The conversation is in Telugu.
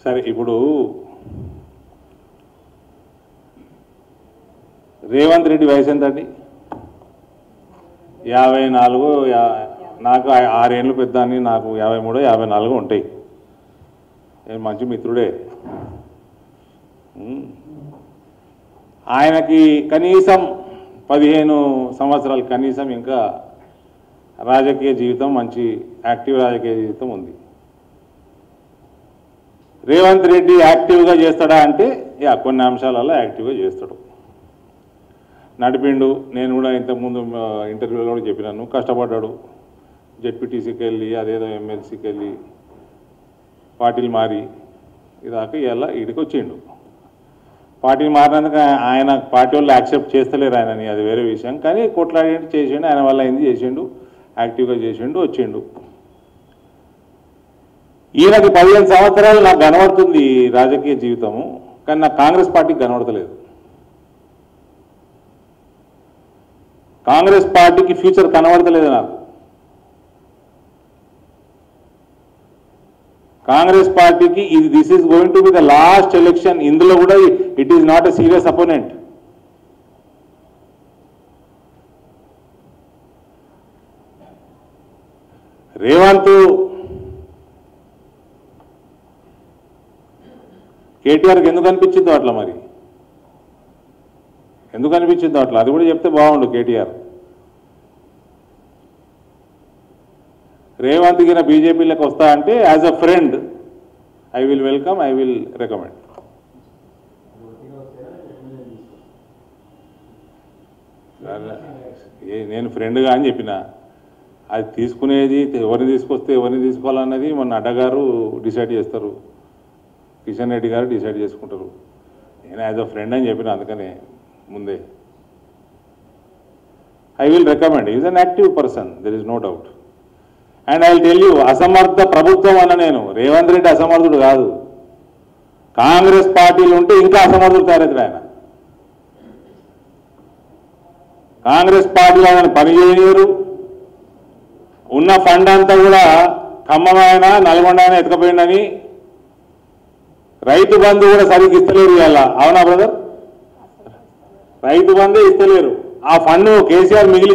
సరే ఇప్పుడు రేవంత్ రెడ్డి వయసు ఎంత అండి? 54. నాకు 6 ఏళ్ళు పెద్ద అని, నాకు 53 54 ఉంటాయి. నేను మంచి మిత్రుడే. ఆయనకి కనీసం 15 సంవత్సరాలు కనీసం ఇంకా రాజకీయ జీవితం, మంచి యాక్టివ్ రాజకీయ జీవితం ఉంది. రేవంత్ రెడ్డి యాక్టివ్గా చేస్తాడా అంటే కొన్ని అంశాలలో యాక్టివ్గా చేస్తాడు. నడిపిండు. నేను కూడా ఇంతకుముందు ఇంటర్వ్యూలో కూడా చెప్పినాను, కష్టపడ్డాడు. జెడ్పీటీసీకి వెళ్ళి, అదేదో ఎమ్మెల్సీకి వెళ్ళి, పార్టీలు మారి ఇదాకా ఇలా ఈడికి వచ్చిండు. పార్టీలు మారినందుకు ఆయన పార్టీ వాళ్ళు యాక్సెప్ట్ చేస్తలేరు ఆయనని, అది వేరే విషయం. కానీ కొట్లాడి చేసిండు, ఆయన వల్ల అయింది చేసిండు, యాక్టివ్గా చేసిండు, వచ్చిండు. ఈయనకి 15 సంవత్సరాలు నాకు కనబడుతుంది రాజకీయ జీవితము, కానీ నాకు కాంగ్రెస్ పార్టీకి కనబడతలేదు. కాంగ్రెస్ పార్టీకి ఫ్యూచర్ కనబడతలేదు నాకు. కాంగ్రెస్ పార్టీకి this is going to be the last election. ఇందులో కూడా it is not a serious opponent. Revanth కేటీఆర్కి ఎందుకు అనిపించిందో అట్లా, మరి ఎందుకు అనిపించిందో అట్లా అది కూడా చెప్తే బాగుండు. కేటీఆర్ రేవంత్ గిన బీజేపీలోకి వస్తా అంటే as a friend I will welcome, I will recommend. నేను ఫ్రెండ్గా అని చెప్పిన, అది తీసుకునేది ఎవరిని తీసుకొస్తే ఎవరిని తీసుకోవాలన్నది మొన్న అడ్డగారు డిసైడ్ చేస్తారు, కిషన్ రెడ్డి గారు డిసైడ్ చేసుకుంటారు. నేను యాజ్ అ ఫ్రెండ్ అని చెప్పిన, అందుకనే ముందే I will recommend. Is an active person, there is no doubt. And I will tell you, అసమర్థ ప్రభుత్వం అన్న నేను, రేవంత్ రెడ్డి అసమర్థుడు కాదు. కాంగ్రెస్ పార్టీలు ఉంటే ఇంకా అసమర్థుడు తయారవుతారు ఆయన. కాంగ్రెస్ పార్టీలో ఆయన పని చేయనియరు. ఉన్న ఫండ్ అంతా కూడా ఖమ్మం ఆయన, నల్గొండ ఆయన ఎత్తుకపోయిందని, రైతు బంధు కూడా సరిగ్గా ఇస్తలేరు ఇవాళ. అవునా బ్రదర్? రైతు బంధు ఇస్తలేరు. ఆ ఫండ్ కేసీఆర్ మిగిలి